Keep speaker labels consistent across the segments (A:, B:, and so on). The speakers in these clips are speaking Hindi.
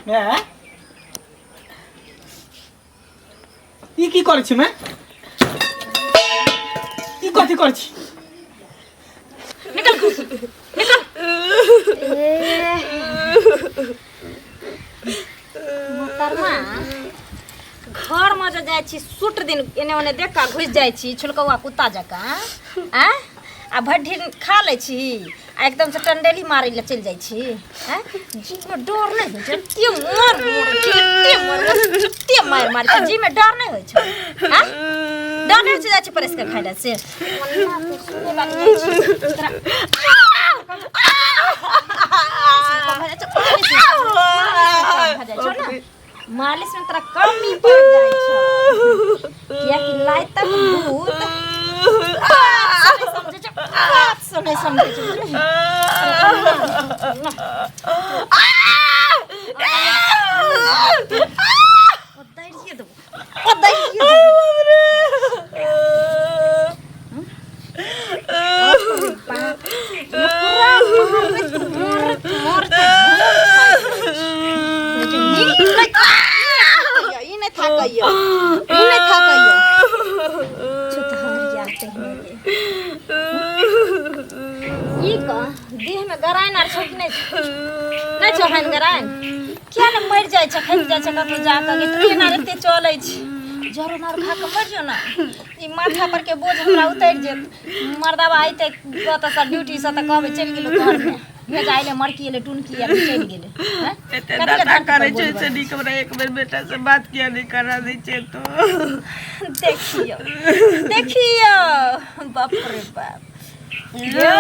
A: मैं ई की करै छी मैं ई कथि करै छी निकल निकल
B: मोहतरमा घर में जो जाय छी सूट दिन एने ओने देख का घुस जाय छी छुलकौआ कुत्ता जका आ आ भड्ढी खा ले छी आ एकदम से टंडेली मारे ले चल जाय छी हैं जी में डर नहीं होय छै ते मार मार के जी में डर नहीं होय छै हैं डर नहीं से जाय छी परस के खाइला से सुने बात जाय छी तोरा मालिश में तोरा कमी पड़ जाय छ किया कि लाइ तक भूत समझे छ बात सुने समझे छ देह में गराइन आर छ कि नहीं छ हन गराइन क्या न मर जाय छ खैस जाय छ कतो जा के ट्रेन आर एते चलै छ जरो नार खा के मर जो ना ई माथा पर के बोझ हमरा उतर जेत मर्दावा आइते कत सा ड्यूटी से त कहबे चल गेलो घर में भेजाइले मरकी एले टुनकी आर चल गेले हैं
C: एते दादा करे छै से नी हमरा एक बेर बेटा से बात किया नहीं करा दै छै तो
B: देखियो बाप रे बाप क्या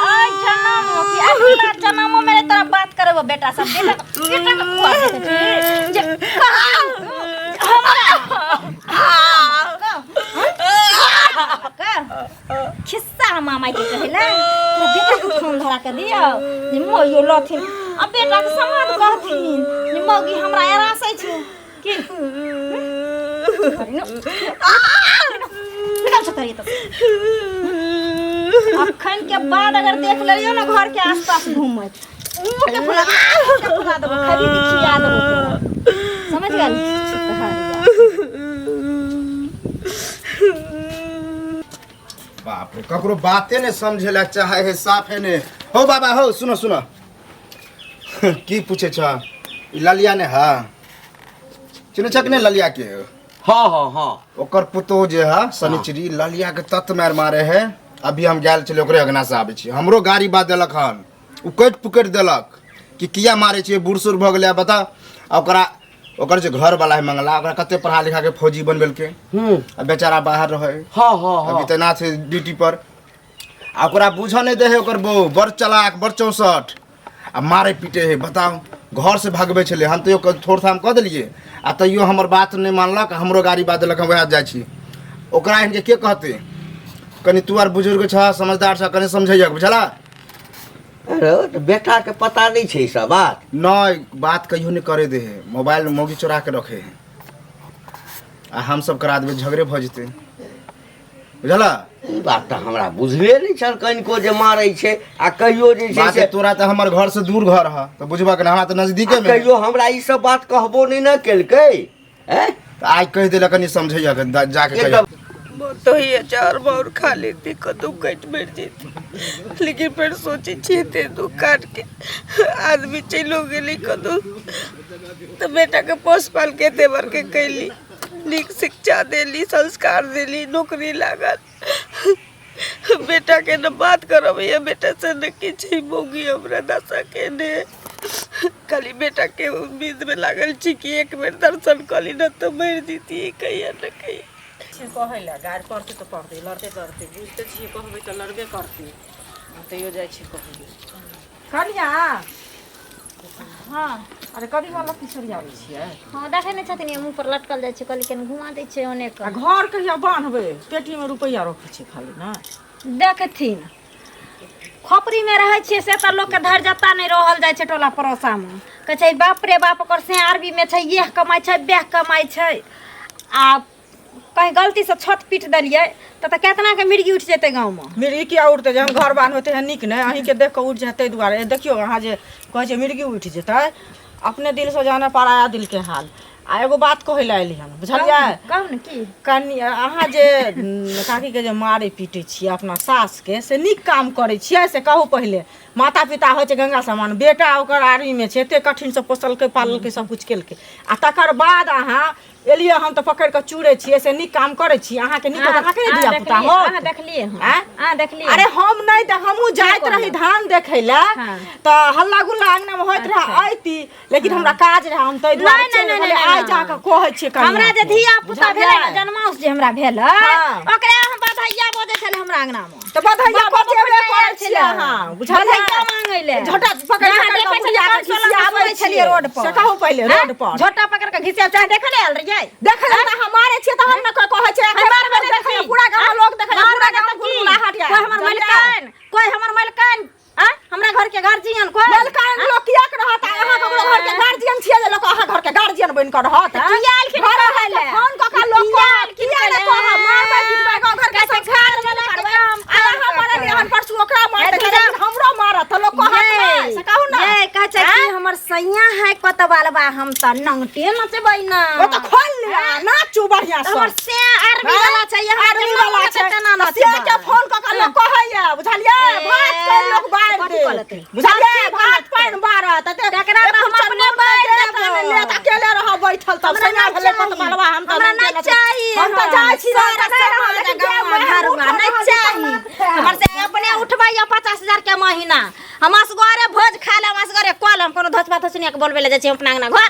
B: आज जन्म की अगला जन्म में मेरे तरह बात करबो बेटा सब बेटा को खुआ दे खिस्सा मामा के कहला बेटा को फोन धरा के दियो जे मोयो लथिन अब बेटा के समाद कहथिन जे मौगी हमरा एरासै छ की निकल छतरी तो अखन के बाद अगर देख लियो ना घर के आसपास घूमत के फुला देबो खरीद खिया देबो समझ गेल
D: बाप रे ककरो बाते ने समझेला चाहे है साफ है ने हो बाबा हो सुनो सुनो की पूछे छ ललिया ने हां चिन्ह छक ने ललिया के
E: हाँ
D: ओकर पुतो जे है शनिचरी ललिया के तत मारे है अभी हम गेल चले ओकरे अगना से आबे छी हमरो गाड़ी बात देलक हन उ कट पुकट देलक कि किया मारे छी बूढ़ सूढ़ भ गेलै बता ओकरा ओकर जे घर वाला है मंगला ओकरा कते पढ़ा लिखा के फौजी बनबेल के अब बेचारा बाहर रहे
E: हाँ
D: अभी तैनात है ड्यूटी पर ओकरा बुझ नहीं दे है ओकर बो बड़ चलाक बड़ 64 आ मारे पीटे है बताओ घर से भागबे छले हम तो थोड़ थाम कह दिलिए आ तैयो हमर बात नहीं मानलक हमरो गाड़ी बात देलक हम वह जाय छी ओकरा इनके के कहते कनी तू आर बुजुर्ग छ समझदार छ कनी समझैया बुझला
E: अरे तो बेटा के पता नहीं छै सब बात
D: नहीं बात कहियो नहीं करे दे है मोबाइल में मोगी चुरा के रखे है आ हम सब करा देबे झगड़े भ जते बुझला
E: ई बात तो हमरा बुझले नहीं छल कनिको जे मारै छै आ कहियो जे छै से
D: तोरा त हमर घर से दूर घर है तो बुझबा के हमरा त नजदीके में
E: कहियो हमरा ई सब बात कहबो नहीं न केलकै हैं
D: आज कह देला कनी समझैया जाके कहियो
C: तो ही अचार और खा लेती कदू कट बैठ जेती लेकिन फिर सोची छे दू काट के आदमी चलो गेली कदू तो बेटा के पोस पाल के देवर के कैली नीक शिक्षा देली संस्कार देली नौकरी लागल बेटा के न बात करब ये बेटा से न किछ मोगी हमरा दशा के ने खाली बेटा के उम्मीद में लागल छी कि एक बेर दर्शन कली न तो मर जीती कहिया न कहिया कहला गाड़ पड़ते तो पड़ते लड़ते लड़ते बुझते छी कहबे तो लड़बे करती तैयो जाय छी कहबे कनिया हां अरे कदी वाला किशोरी आबै छियै
B: हां देखे नै छथिन मुंह पर लटकल जाय छै कली के घुमा दै छै ओने का
C: घर कहिया बांधबे पेटी में रुपैया रखै छै खाली ना
B: देखथिन खोपड़ी में रहै छियै से त लोग के धर जता नै रहल जाय छै टोला पड़ोसा में कहै छै बाप रे बाप ओकर से आरबी में छै ये कमाई छै बेह कमाई छै आ कहीं गलती से छत पीट देलिए तो केतना के मिर्गी उठ जेते गाँव में।
C: मिर्गी किया उठते जहन घर बान होते हैं निक नहीं अहीं के देख के उठ जाते दुआरे देखियो अहाँ जे कहे छे मिर्गी उठ जेते अपने दिल से जाने पराया दिल के हाल। आ एगो बात कहै ला एली हन बुझलियै
B: कहू न की
C: कनी अहाँ जे काकी के जे मारे पीटे छियै अपना सास के से नीक काम करे छियै से कहू पहिले। माता पिता होइ छै गंगा समान बेटा ओकर आर्मी में छै एते कठिन से पोसलकै पाललकै सब कुछ केलकै आ तकर बाद अहाँ एलियै हम तो पकड़ के चूड़े छियै से नीक काम करे छी अहाँ के नीक अहाँ के दिया पुता हो
B: अहाँ देखलिए हां देखलिए।
C: अरे हम नहीं देख हमहू जाइत रही धान देखै ला त हल्ला गुल्ला अंगना में होइत रह आइती लेकिन हमरा काज रहे हम तै दुआरे चले गेलै आइ जा के कहै छियै कनी
B: हमरा जे धिया पुता भेलै न जन्मांश जे हमरा भेल ओकरे हम बधाइया बजे छले हमरा अंगना में
C: त बधाइया बजेबे करै छियै अहाँ बुझलियै
B: बधाइया मांगै ले
C: झोटा पकड़ के
B: घिसियाबै छलिए रोड पर
C: से कहू पहिले रोड पर
B: झोटा पकड़ के घिसिया चाहे देखले आयल रहिए
C: देख ले त हमारे छियै त हम न कहै छै पूरा गांव लोग देख ले पूरा गांव गुलगुला हट गया
B: कोई हमर मलकान हमरा घर के गार्जियन कोई
C: मलकान लोग किया के रहत अहाँ ककरो घर के गार्जियन छियै जे लोग अहाँ घर के गार्जियन बन के रहत
B: कियाल के घर रहले
C: फोन क के लोग किया ने कह मारबै पिटबै गांव घर के संस्कार में करबै अहाँ मारे नहीं हम परसु ओकरा मार दे हमरो मारत लोग कहत से कहू ना
B: ए कह छै कि हमर सैया है कत बालबा हम त नंगटे नचबै ना
C: ओ त खोल लिया नाचू बढ़िया से
B: हमर से आर्मी वाला छै यहाँ
C: आर्मी वाला छै से के फोन क के लोग कहैया बुझलियै भात पे लोग बार दे बुझलियै भात पान बारत त
B: एकरा त हम अपने बैठ देबै
C: ले त अकेले रह बैठल त सैया भेले कत बालबा हम त
B: हमरा नहीं चाहिए
C: हम त जाय छी
B: घरवा नहीं चाहिए हमर से अपने उठबै 50,000 के महीना हम असगरे भोज खा ले असगरे कलम कोनो धसबा धसनिया के बोलबे ले जाय छी अपना अंगना घर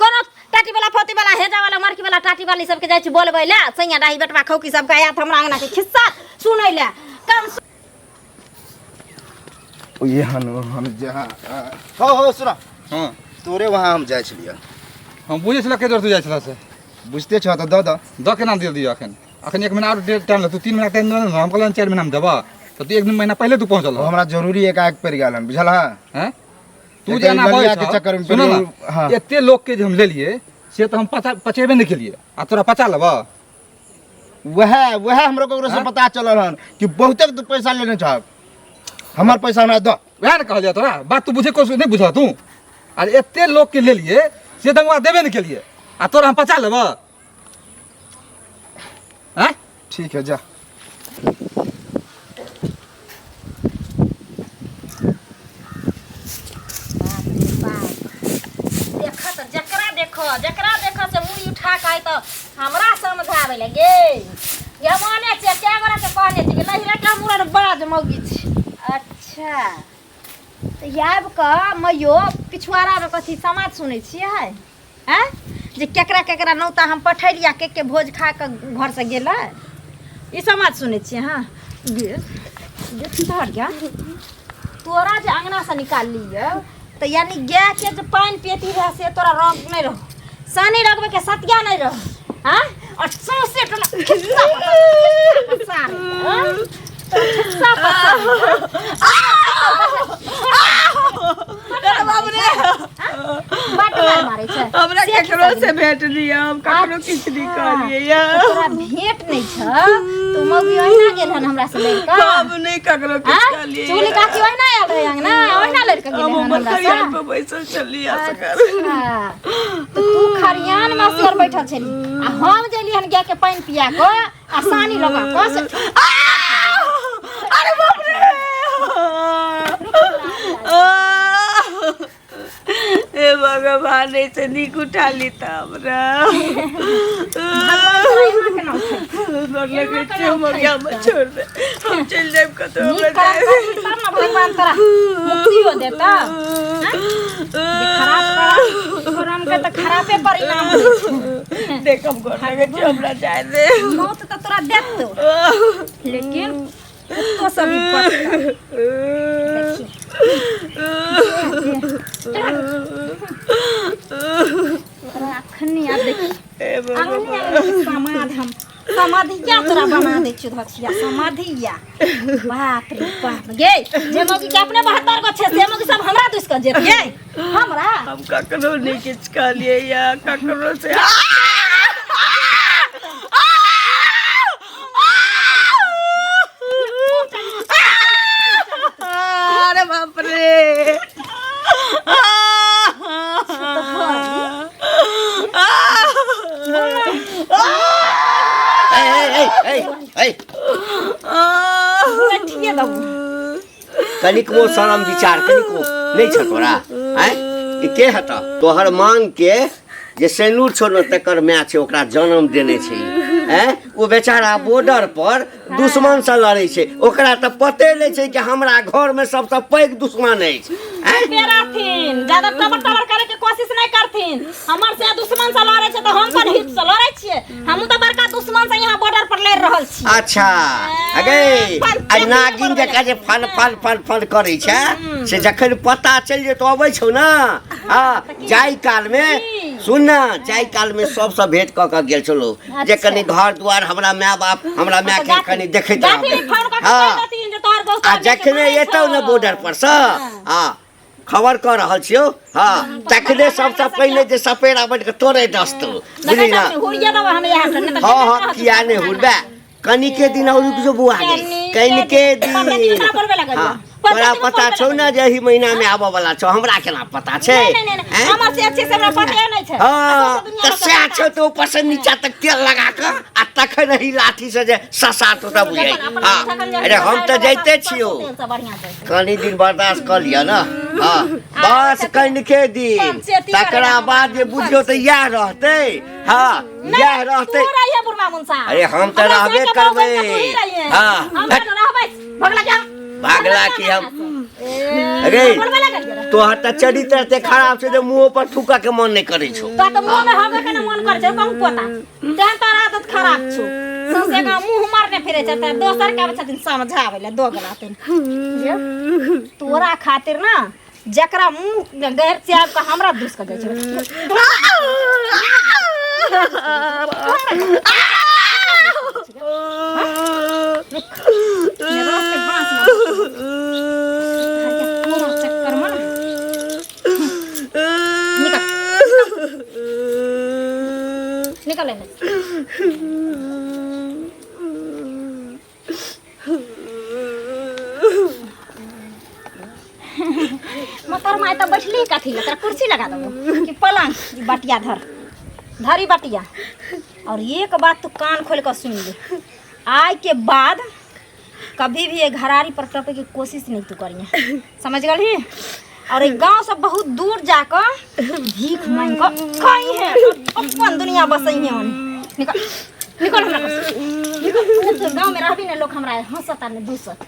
B: कोनो टाटी वाला फोती वाला हेजा वाला मरकी वाला टाटी वाली सब के जाय छी बोलबे ले सैया डाही बेटवा खौकी सब के आयत हमरा अंगना के खिस्सा सुनै ले कम
D: ये हम जहाँ हो सुना
F: हाँ
D: तोरे वहाँ हम जाय छलियै
F: हम बुझे छल के तू जाइ छल से
D: बुझते छ त द
F: केना दिल दियो अखन 1 महीना और टाइम ले तू 3 महीना टाइम दे हम कहलन 4 महीना में देबा तो तू 1 महीना पहले तू पहुंचल
D: हमरा जरूरी एकाएक पड़ गेल हम बुझल
F: हैं तू
D: एकर
F: जाना
D: बलिया
F: भाई
D: के चक्कर में
F: सुनो ना
D: हाँ।
F: एते लोग के जे हम ले लिए से तो हम पचेबे नहीं केलिए आ तोरा पचा लेबा
D: वह हमरो ककरो से पता चलल हन कि बहुते तू पैसा लेने छ हमर पैसा हमरा द
F: वह न कहलिया तोरा बात तू बुझे कोशिश नहीं बुझा तू अरे एते लोग के ले लिए से दंगवा देबे नहीं केलिए आ तोरा हम पचा लेबा हैं
D: ठीक है जा
B: जकरा देखो से मुड़ी उठा के तो हमरा समझावे लगे ये माने छै क्या गोरा के कहने छै कि लहिरा के मुरा बड़ा जमौगी छै। अच्छा तो याब का मयो पिछवाड़ा में कथी समाज सुनै छियै हैं जे केकरा केकरा नौता हम पठैलिया के भोज खा के घर से गेलै ई समाज सुनै छियै। हां गे धर गया तोरा जे अंगना से निकाल लियो तो यानी गाय के जो पानी पीती रह से तोरा रंग नहीं रहो सानी रखबे के सतिया नहीं रहो हां और सौसे टला खिस्सा पसा खिस्सा पसा
C: अरे बाबू रे
B: बात मारे छै
C: हमरा केकरो से भेट लिया हम ककरो किछ नहीं कहलिए या
B: तोरा भेट नहीं छ तू मौगी ओहिना गेल हन हमरा से लेके
C: हम नहीं ककरो किछ कहलिए
B: चुगली काकी ओहिना आयल रहे अंगना ओहिना लड़का गेल हन हमरा से
C: हम पे बैसल चली आ सकर
B: तो तू खरियान में सिर बैठल छली आ हम जेली हन गाय के पानी पिया को आ सानी लगा को
C: अरे बाप रे ए भगवान से निक उठा ली त हमरा लगे छै मरिया में छोड़ दे हम चल जाब कतो हमरा जाए
B: तब ना भगवान तोरा मुक्तियो देता खराब के तो खराबे परिणाम होई
C: देख हम घर लगे छै हमरा जाए दे
B: मौत तो तोरा देत लेकिन तो सभी अखनी आ देखी समाधि हम समाधिया तोरा बना दे छु धछिया समाधिया बाप रे बाप गे जे मौगी के अपने 72 गो छै से मौगी सब हमरा दुस के जेतिए हमरा
C: हम ककरो नहीं किछ कहलिए या ककरो से
E: कनिको शरम विचार कनिको नहीं छ तोरा हैं ई के हटा तोहर मांग के जे सैनूर छोड़ो तकर मैच छै ओकरा जन्म देने छै हैं वो बेचारा बॉर्डर पर दुश्मन से लड़ै छै ओकरा त पते नहीं छै कि हमरा घर में सबसे पैघ दुश्मन अछि
B: रहथिन ज्यादा टबर टबर करे के कोशिश नहीं करथिन हमर से दुश्मन से लड़े छै त हम पर हित से लड़े छियै हम त बड़का दुश्मन से यहाँ बॉर्डर पर लड़ रहल छी
E: अच्छा अगे आज नागिन जका जे फल फल फल फल करै छै से जखन पता चल जे तो अबै छौ ना हां जाय काल में सुन ना जाय काल में सबसे भेंट क के गेल छलो जे कनी घर द्वार हमरा माय बाप हमरा माय के कनी देखैत रहबै हां आ जखने एतौ ना बॉर्डर पर से हां खबर कर रहल छियो हां तखने सबसे पहले जे सपेरा बन के तोरे दस्तो बुझली ना
B: हुरिया दवा हम यहाँ से नहीं
E: हां हां किया ने हुरबा कनी के दिन और जो बुआ गे कनी के दिन हां तोरा पता छौ ना जे एही महीना में आबे वाला छौ हमरा केना पता छै
B: नहीं हमर से अच्छे से हमरा पता नहीं छै
E: हां त से छौ तो ऊपर से नीचा तक तेल लगा के आ तखन ही लाठी से जे ससा तोरा बुझाई हां अरे हम त जाइते छियो कनी दिन बर्दाश्त कर लिया ना हां बस कनी के दिन तकरा बाद जे बुझियो त या रहते हां या रहते अरे हम त रहबे करबै हां
B: भगला क्या
E: भागला की हम अरे तोहर त चरित्र ते खराब छै जे मुंह पर थूका के मन नहीं करे छौ
B: त मुंह में हगे के मन कर छै कहूं पता तेहन तोरा आदत खराब छौ संसे का मुंह मारने फिरे छै त दोसर के छथिन समझावे ले दोगला तेन तोरा खातिर ना जकरा मुंह गैर त्याग का हमरा दुस कर जाय छै निकल मोटर माय तो बैठली कथी ले तेरा कुर्सी लगा दबो कि पलंग बटिया धरी बटिया और एक बात तू कान खोल कर सुन ले आज के बाद कभी भी ये घरारी पर टपे की कोशिश नहीं तू करिए समझ गई और एक गांव से बहुत दूर जाकर भीख मांग कर कहीं है अपन दुनिया बसई है निकल निकल हमरा तो गांव में रहबी ने लोग हमरा हंसता ने दूसत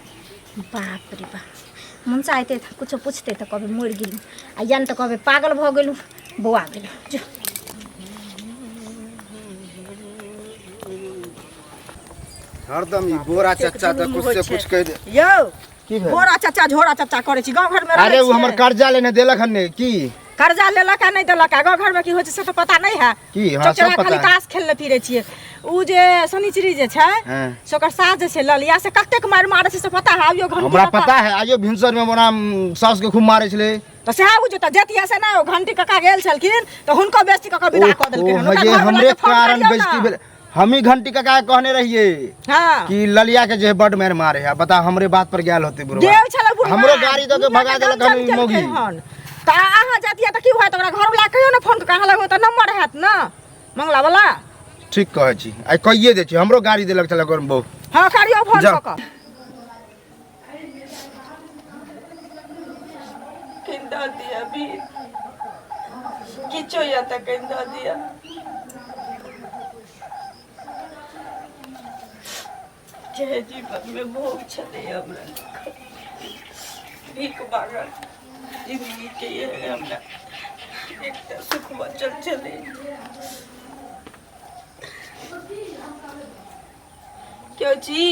B: बाप रे बाप मन से आते कुछ पूछते तो कभी मर गेलू आ यान तो कभी पागल भ गेलू बौआ गेलू जो
D: हरदम ई बोरा चच्चा त कुछ से कुछ कह दे
C: यौ
D: की भेल
C: बोरा चाचा झोरा चाचा करे छी गांव घर में
D: अरे वो हमर कर्जा लेने देलक हन ने की
C: कर्जा लेलक है नहीं देलक है गांव घर में की होय छै से तो पता नहीं है
D: की हां सब पता
C: खाली ताश खेलले फिरे छिए उ जे शनिचरी जे छै सोकर साज जे छै ललिया से कतेक मार मारे छै से पता है आइयो घंटी
D: हमरा पता है आइयो भिनसर में मोना सास के खूब मारे छले
C: तो से आउ जे त जतिया से ना घंटी कका गेल छलखिन तो हुनको बेइज्जती कका विदा क देलखिन
D: ये हमरे कारण बेइज्जती भेल हम ही घंटी का कहने रहिए
C: हां
D: कि ललिया के जे बड मार मारे है बता हमरे बात पर गेल होते बुढ़वा
C: गेल छल बुढ़वा
D: हमरो गाड़ी द के भगा देलक हन मोगी
C: ता आहा जतिया त की होय तोरा घर वाला कहियो ना फोन कहां लगो त नंबर हैत ना मंगला वाला
D: ठीक कहै छी आई कहिए दे छी हमरो गाड़ी देलक छल कर बहु
C: हां करियो फोन क
G: केंदा दिया भी किचो या त केंदा दिया जे जीवन में भोग छले हमरा भीख मांगल जिंदगी के ये हमरा एक सुख बचल छले क्यों जी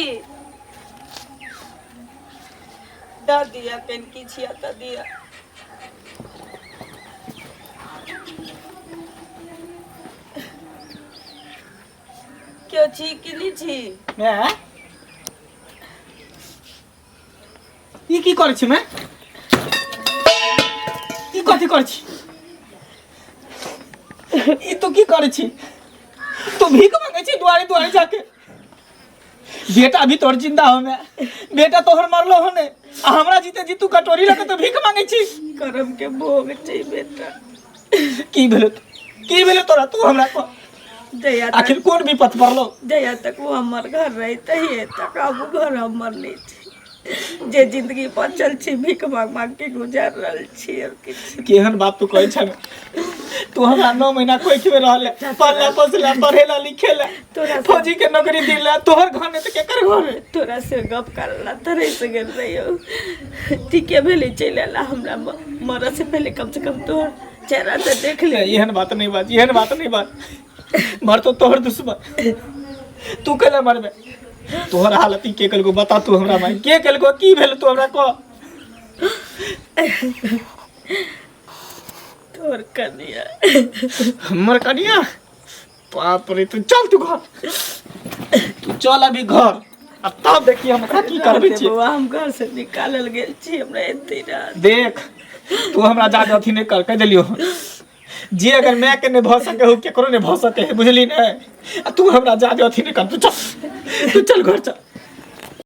G: दा दिया पेन की छिया ता दिया क्यों छी किली छी
A: मैं ई की करे छी मैं ई कथी करे छी ई तो की करे छी तो भीख मांगे छी दुआरे दुआरे जाके बेटा अभी तोर जिंदा हो मैं बेटा तोहर मरलो हो ने आ हमरा जीते जी तू कटोरी लगे तो भीख मांगे छी
G: करम के भोग छै बेटा
A: की भेलो तोरा तू हमरा को
G: जया
A: आखिर कौन विपत पड़लो
G: जया तक वो हमर घर रहते ही तक अब घर हमर नहीं जे जिंदगी बचल छी भीख मांग मांग के गुजार रहल छी और किछु
A: केहन बात तू कहै छ तू हमरा 9 महीना कोई के रहले पल्ला पसला पढ़ेला लिखेला
G: तोरा
A: फौजी के नौकरी दिला तोहर घर में त केकर घर है
G: तोरा से गप करला तरे से गेल रहियो ठीके भेले चले ला हमरा मरा से पहले कम से कम तोहर चेहरा तो देख ले।
A: एहन बात नहीं बात मर तो तोहर दुश्मन तू केला मरबे तोहर हालत ई के कलको बता तू हमरा भाई के कलको की भेल तू हमरा को
G: तोहर कनिया
A: हमर कनिया बाप रे तू चल तू घर तू चल अभी घर अब तब देखिए हम की करबे छी
G: बाबा हम घर से निकालल गेल छी हमरा एते रात
A: देख तू हमरा जा अथी नहीं कर देलियो जे अगर मैं के नहीं भ सके हो केकरो नहीं भ सके बुझली नहीं तू हमरा जा अथी नहीं कर तू चल घर चल